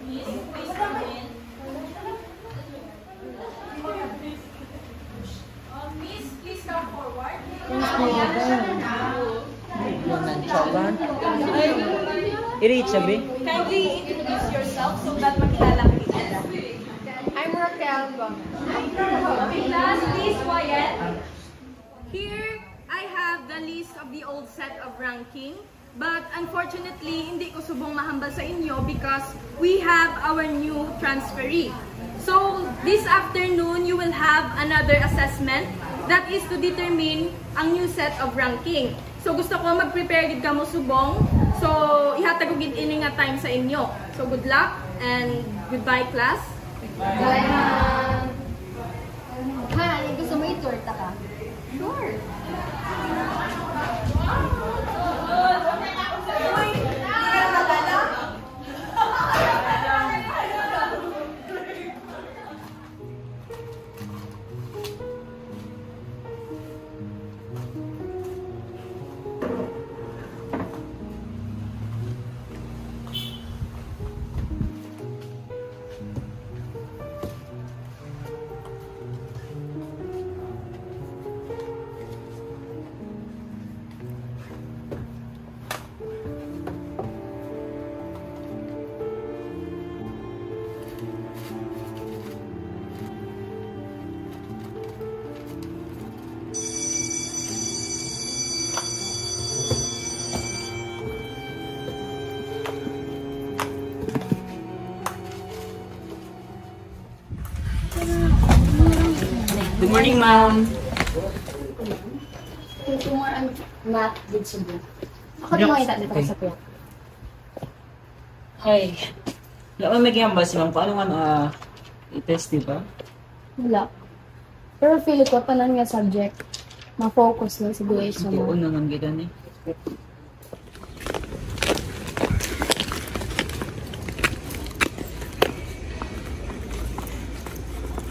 Miss, please come in. Miss, please come forward. Iri, sabi? Kindly introduce yourself so that makilala kita. I'm Raquel. Okay, class, please quiet. Here, I have the list of the old set of ranking. But unfortunately, hindi ko subong mahambal sa inyo because we have our new transferee. So, this afternoon, you will have another assessment that is to determine ang new set of ranking. So, gusto ko mag-prepare gid kamo subong. So, ihatag ko gid ini nga time sa inyo. So, good luck and goodbye, class. Bye, ma'am. Ha, gusto mo i-torta ka? Sure. Good morning, ma'am. Tomorrow ang math did subo. Ako din makita dito sa piyak. Hi. Wala may giyambal si ma'am. Paano nga i-test, di ba? Wala. Pero feel ko pa nga subject. Ma-focus lang siguro sa Oo mga. naman kita ni.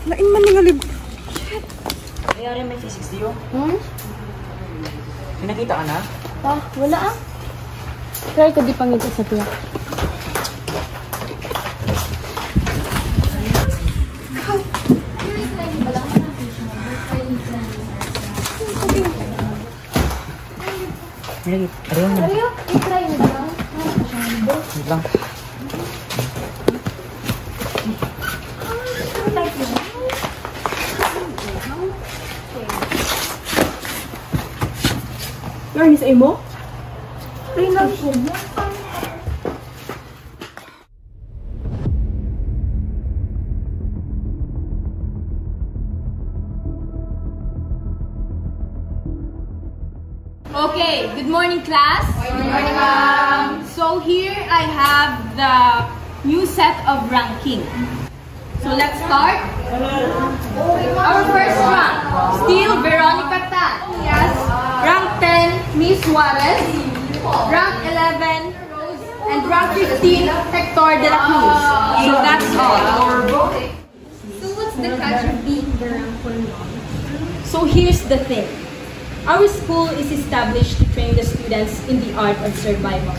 Lain man nga lib. Nangyari may physics diyo? Hmm? Pinakita ka na? Ah, wala ah. Try ko di pangita sa piyak. May ayaw na. Pero i-try mo ba? Wait lang. Yarni sa imo? Try lang siya. Okay, good morning, class. Good morning, ma'am. So here I have the new set of ranking. So let's start. Our first rank, still Veronica Tan. Yes. Rank 10, Miss Juarez. Rank 11, Rose. And rank 15, Hector de la Cruz. So that's all. So what's the catch of being the rank 1? So here's the thing. Our school is established to train the students in the art of survival.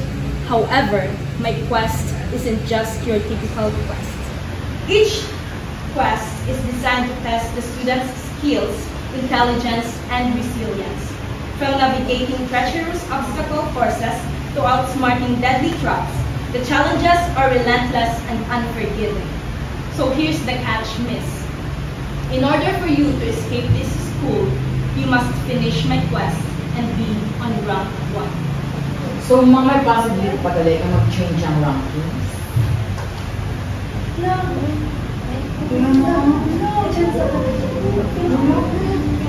However, my quest isn't just your typical quest. Each quest is designed to test the students' skills, intelligence, and resilience. From navigating treacherous obstacle courses to outsmarting deadly traps, the challenges are relentless and unforgiving. So here's the catch, miss. In order for you to escape this school, you must finish my quest and be on rank 1. So, may possibility pa talaga mag-change ang ranking? No.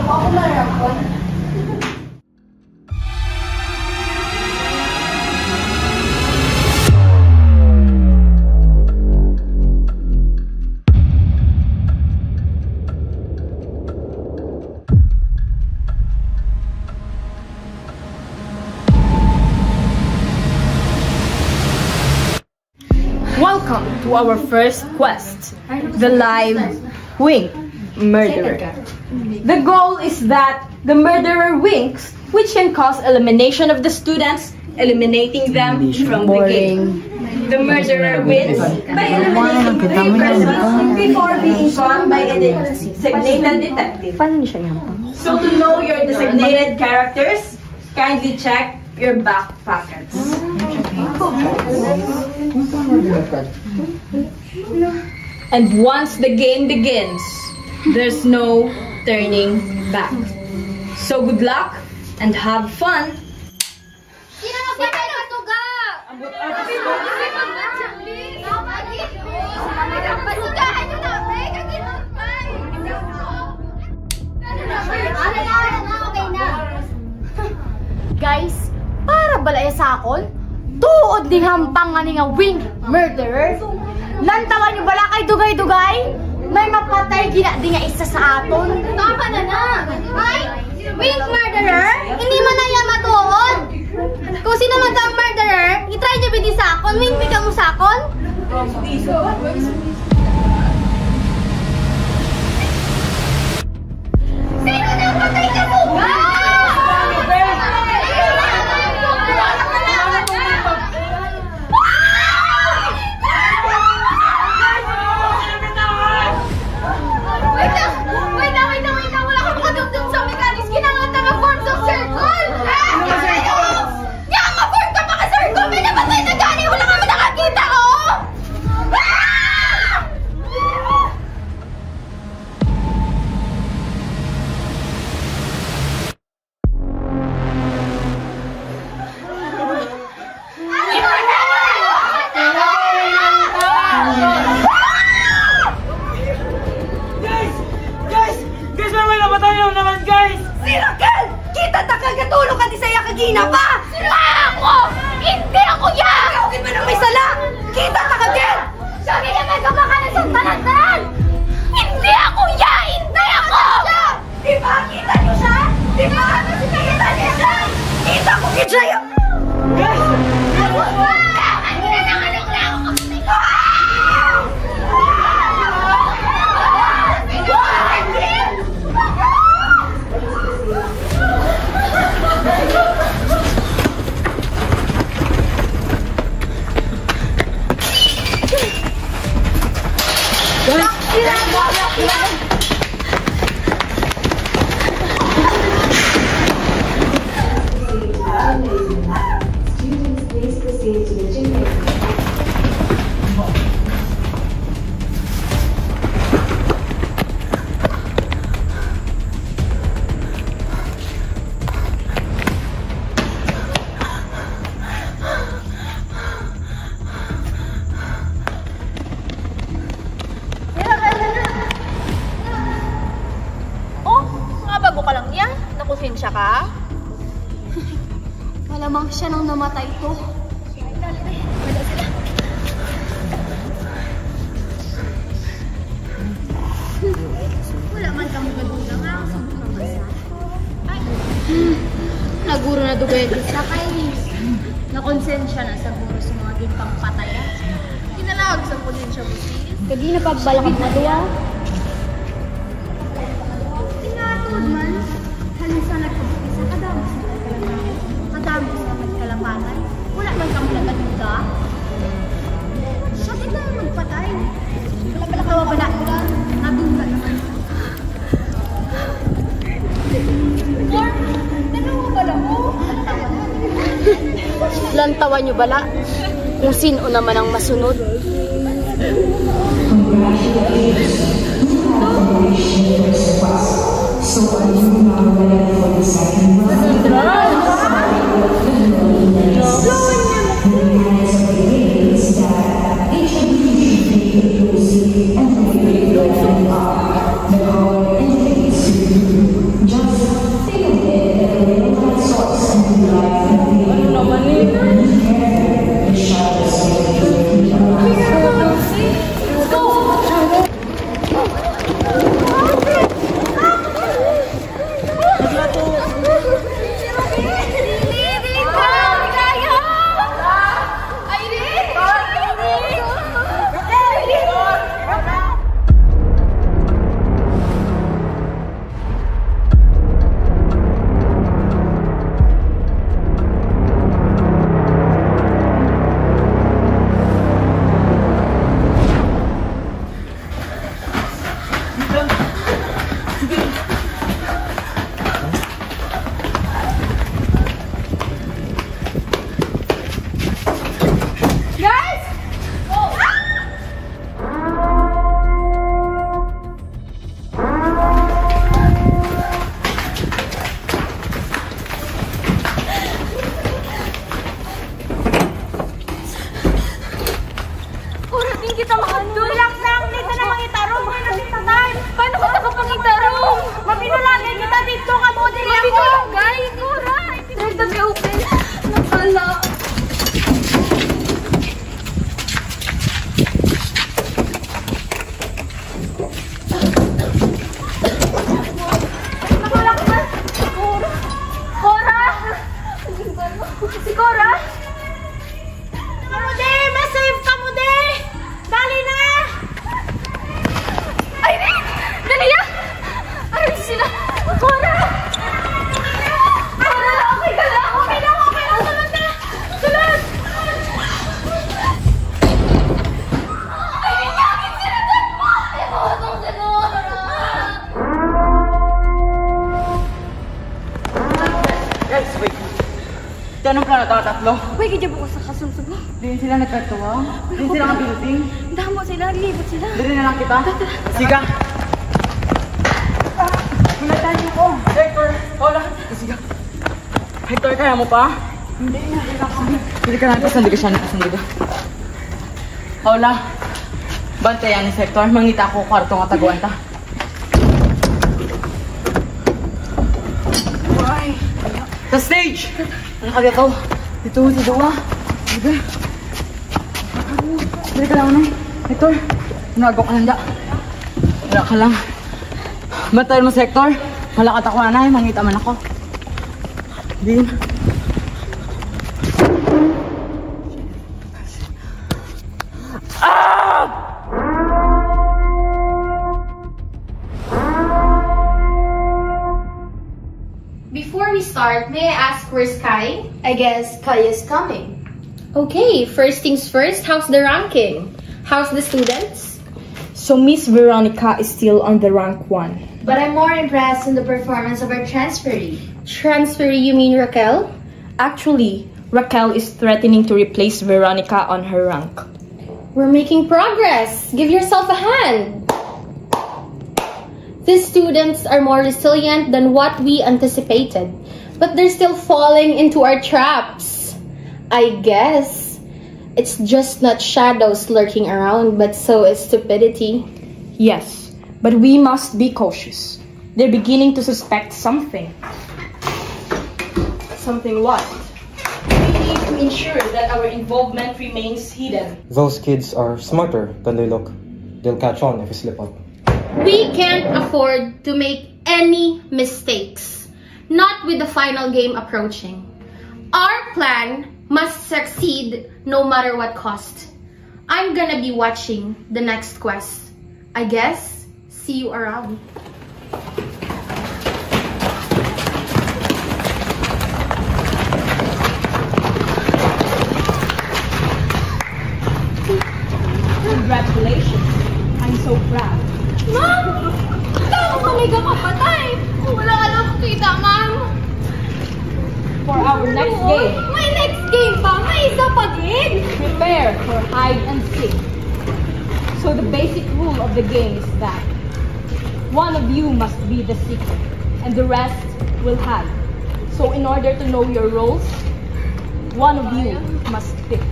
Ako na rank 1. Welcome to our first quest, the live wing murderer. The goal is that the murderer winks, which can cause elimination of the students, eliminating them from the game. The murderer wins by eliminating 3 persons before being caught by a designated detective. So to know your designated characters, kindly check your back pockets. And once the game begins, there's no turning back. So good luck and have fun! Sino na ba tayo natuga? Pasigahan nyo na, may kaginapay! Okay na. Guys, para balaya sa akon, tuod ning hampang nga nga wing murderer. Lantawan nyo bala kay dugay-dugay? May mapatay gina di nga isa sa aton. Tama na na! Ay! Wing murderer? Hindi mo na yan matuod! Kung sino man ang murderer, itry nyo bidi sa akon. Wing pick mo sa akon? Sino na patay ka mo ba? Gina pa! Sila ako! Hindi ako yan! Ikaw man ang may sala! Kita ka kagad! Sabi niya may kabakalan sa talantan! Hindi ako yan! Hindi ako! Di ba? Kita niyo siya? Di ba? Kita niyo siya? Kita ko kita siya! Guys! Hindi na nakalong na ako kasi ko! Nakonsensya ka? Malamang siya nang namatay to. Wala man kang maduda nga. Ay, naguro na dugay sa kay. Nakonsensya na sa guro sa mga gintang pataya. Kinalawag sa konsensya mo sis. Kagi na pagbalakad na duwa. Tinatod man. Halisa nagpapit sa kadamos sa magkalapatan. Wala man kang lagaduda. Siya din na magpatay. Wala pala kawabala ka. Naduga naman. Dalawa bala mo? Lantawan nyo bala kung sino naman ang masunod. So are you now ready for the second round? The mechanics of the game is that each of you should be the music and the level up. The whole indicates to you. Just think of it as a little source and the life and the the shadows of the Ito anong plano ito, tatlo? Uy, kaya ko sa kasunod mo. Din sila nagkatuwa. Din sila ang piluting. Damo sila, libot sila. Dili na lang kita. Siga. Pinatan niyo ko. Hector, hola. Siga. Hector, kaya mo pa? Hindi na. Hindi ka na. Pasandi ka siya. Pasandi ka. Hola. Bantayan ni Hector. Mangita ko kwarto nga taguan ta. Sa stage! Ano ka dito? Dito, Sige. Dali ka lang, Unay. Hector, nagaw ka lang da. Wala ka lang. Bantayan mo si Hector. Malakat ako, Anay. Mangita man ako. Din. Before we start, may I ask where's Kai? I guess Kai is coming. Okay, first things first, how's the ranking? How's the students? So Miss Veronica is still on the rank 1. But I'm more impressed in the performance of our transferee. Transferee, you mean Raquel? Actually, Raquel is threatening to replace Veronica on her rank. We're making progress. Give yourself a hand. These students are more resilient than what we anticipated, but they're still falling into our traps. I guess it's just not shadows lurking around, but so is stupidity. Yes, but we must be cautious. They're beginning to suspect something. Something what? We need to ensure that our involvement remains hidden. Those kids are smarter than they look. They'll catch on if we slip up. We can't afford to make any mistakes, not with the final game approaching. Our plan must succeed no matter what cost. I'm gonna be watching the next quest. I guess, see you around. Congratulations! I'm so proud. Ma'am! Tao talaga kapatay! Wala ka lang kita, ma'am! For our next game, May next game pa! May isa pa din! prepare for hide and seek. So the basic rule of the game is that one of you must be the seeker and the rest will hide. So in order to know your roles, one of you must pick.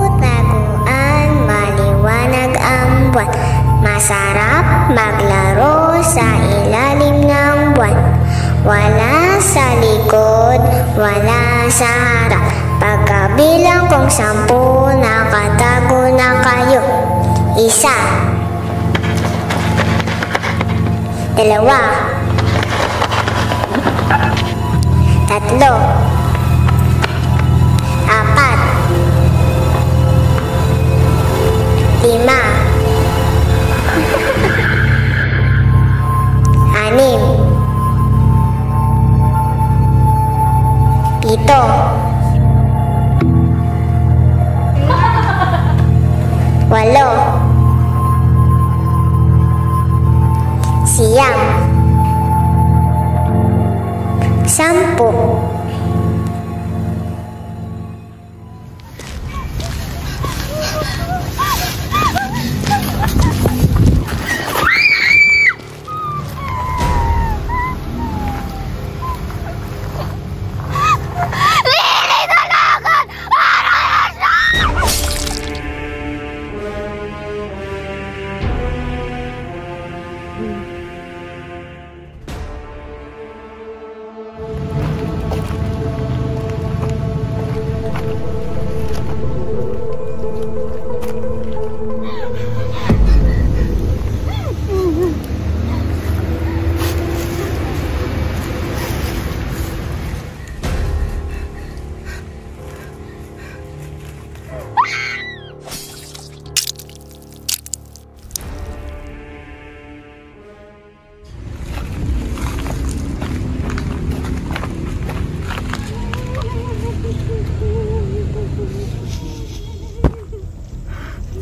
Tagu-taguan, maliwanag ang buwan. Masarap maglaro sa ilalim ng buwan. Wala sa likod, wala sa harap. Pagkabilang kong 10, nakatago na kayo. 1, 2, 3, 4, 5, 6, 7, 10.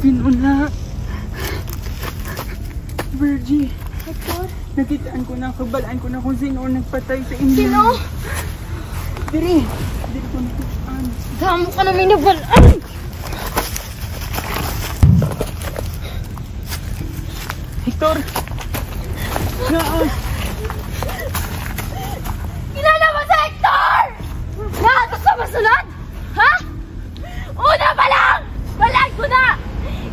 Sino na? Virgie. Nakitaan ko na, kabalaan ko na kung sino ang nagpatay sa inyo. Sino? Diri ko nakitaan. Damo ka namin nabalaan! Hector! Kilala mo si Hector! Nakatos sa masunod? Ha? Una pa lang! Balaan ko na!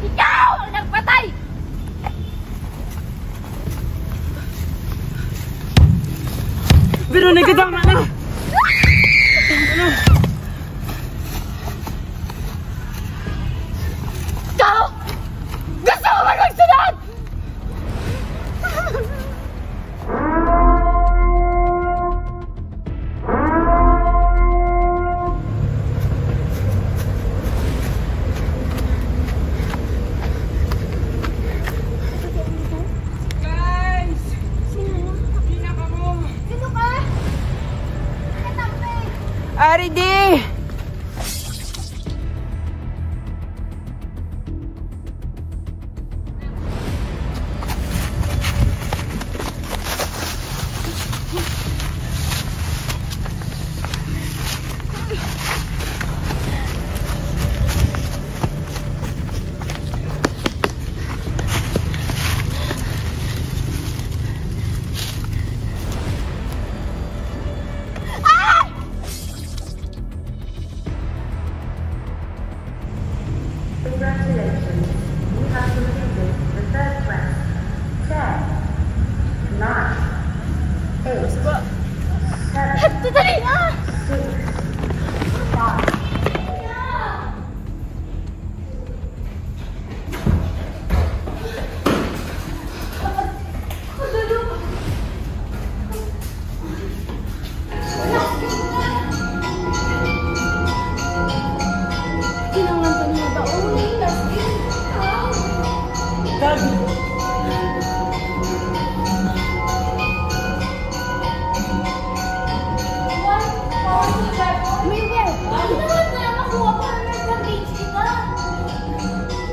Ikaw ang nagpatay! Pero nagkatama na! Ikaw! Gusto mo ba magsunod? Guys! Pinaka mo! Sino ka? Katampi! Aridi! Congratulations, you have completed the third quest. 10, 9, 8, 7, Dali na! 6, 5.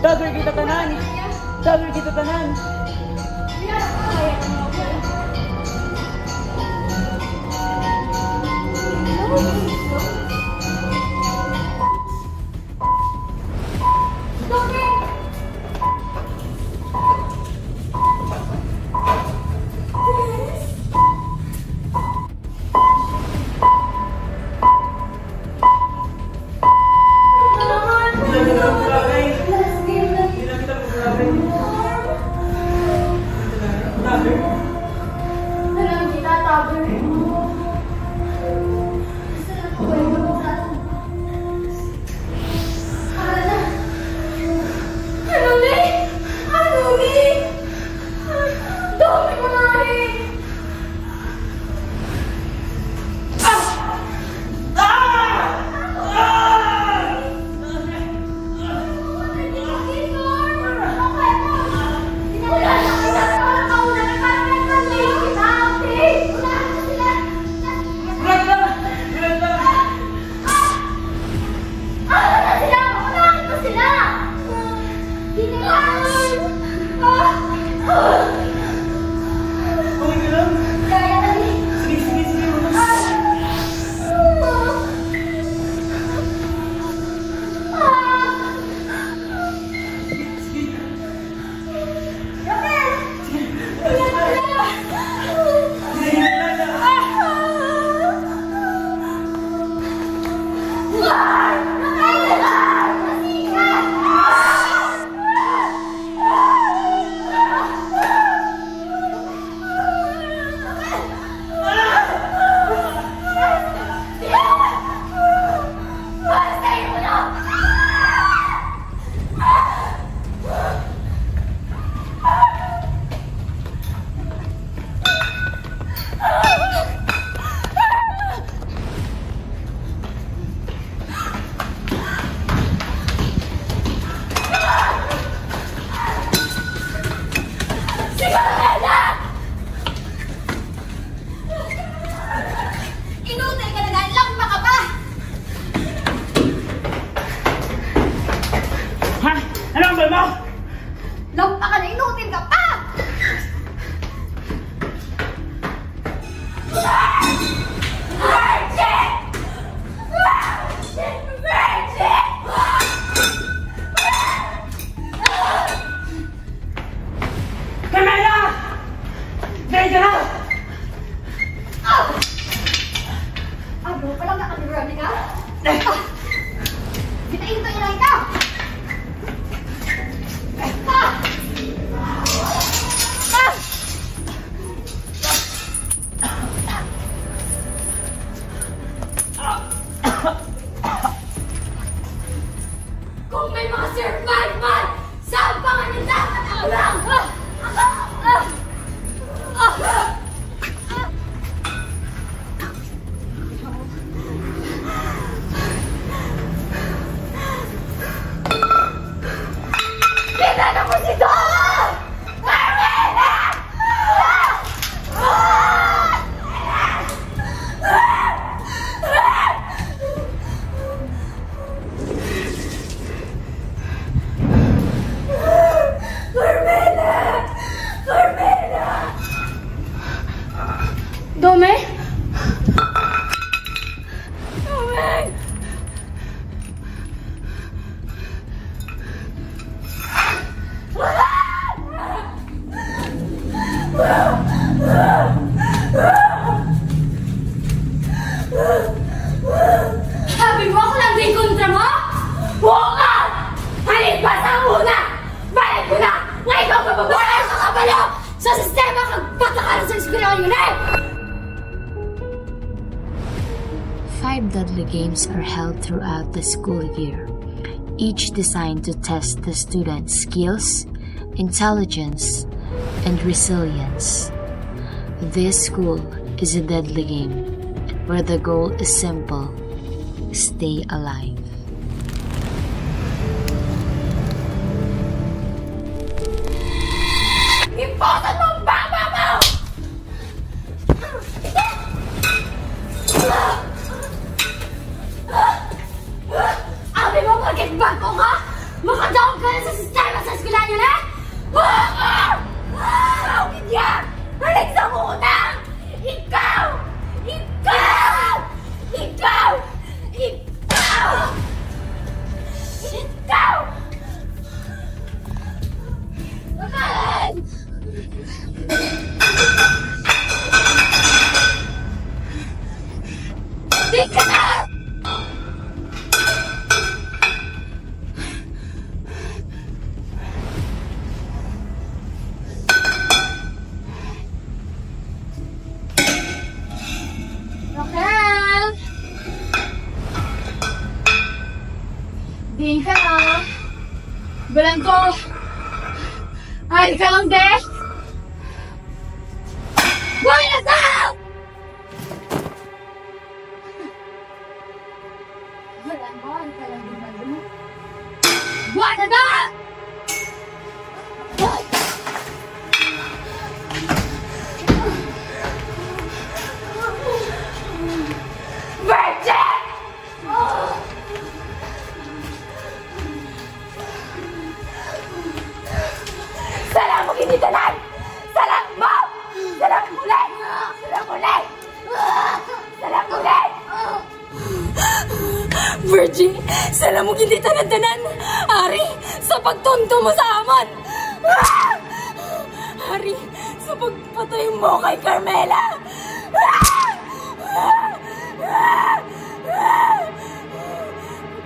Dagger kita tanan! Dagger kita tanan! Lampa ka na, inutil ka pa! Virgin! Virgin! Carmela! Diyan ka na! Ano, palang nakaligurami ka? Bitain ito, ilay ka! Kung may mga survive man, saan pa nga nila? Ako lang! Kita na mo si Dora! Carmela! Dome? Sabi mo ako lang din kontra mo? Oo nga! Halip pa sa una! Balik ko na! Nga ikaw mababara ka kabalo! Sa sistema kagpatakalan sa eskwelahan yun eh! 5 Dudley Games are held throughout the school year, each designed to test the students' skills, intelligence, and resilience. This school is a Dudley game, where the goal is simple: stay alive. Ipotan mo ang baba mo! Abi mo bakit bago ka? Makadaog ka na sa sistema sa eskwelahan yun eh? Hindi yan! Balik sa muna! Ikaw! Ikaw! Ikaw! Ikaw! Ikaw! Bakit? Di ka na! Raquel! Di ka na. Bilang ko. Ay, ka lang, Des! Buhay na daw! Bilang ko, ay ka lang, Des! Buhay na daw! Virgin! Salam mo kinitanan! Salam mo! Salam ulit! Salam ulit! Salam ulit! Virgin, salam mo kinitanan tanan! Ari, sa pagtunto mo sa amon! Ari, sa pagpatay mo kay Carmela!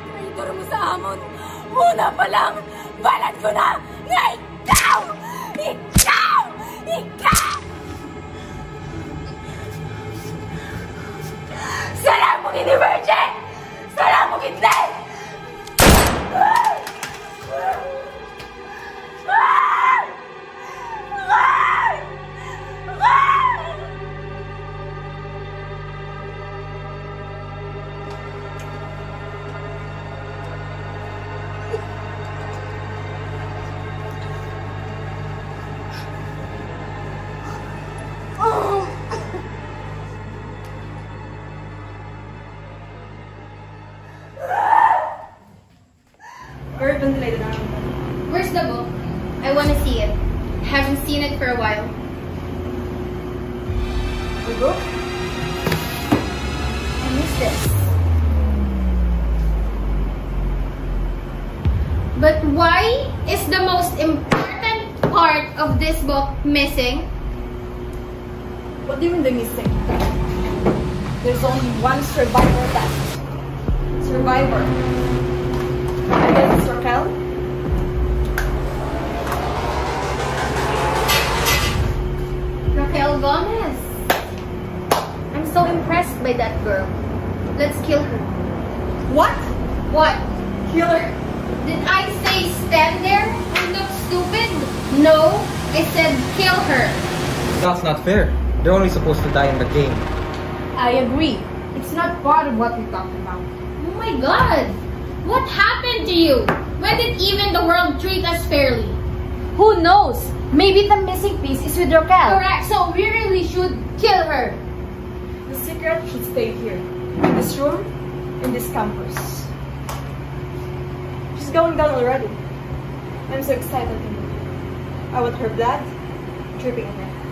Traitor mo sa amon! Una pa lang, balat ko na nga ikaw! Ikaw! Ikaw! Salam mo kini Virgin! Salam mo kini! the book? I want to see it. Haven't seen it for a while. The book? I missed this. But why is the most important part of this book missing? What do you mean the missing? There's only one survivor left. Survivor. I guess it's Raquel? Raquel Gomez. I'm so impressed by that girl. Let's kill her. What? What? Kill her? Did I say stand there and look stupid? No, I said kill her. That's not fair. They're only supposed to die in the game. I agree. It's not part of what we talked about. Oh my god! What happened to you? When did even the world treat us fairly? Who knows? Maybe the missing piece is with Raquel. Correct, so we really should kill her. The secret should stay here. In this room, in this campus. She's going down already. I'm so excited to meet her. I want her blood dripping in my hands.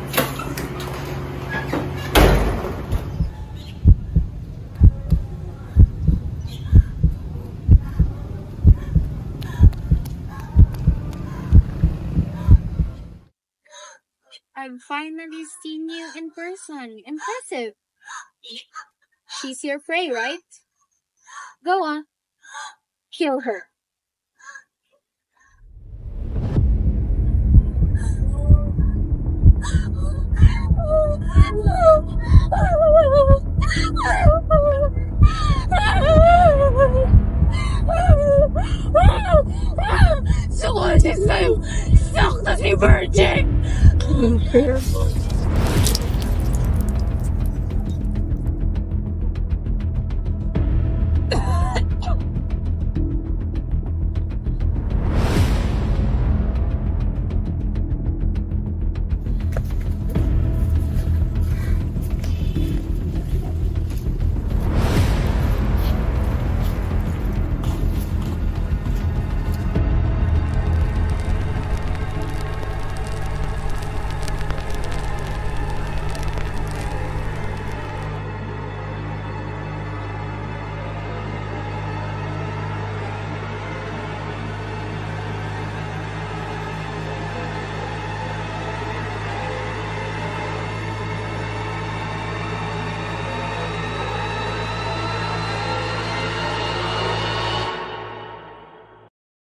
I've finally seen you in person. Impressive. She's your prey, right? Go on. Kill her. Someone is so virgin!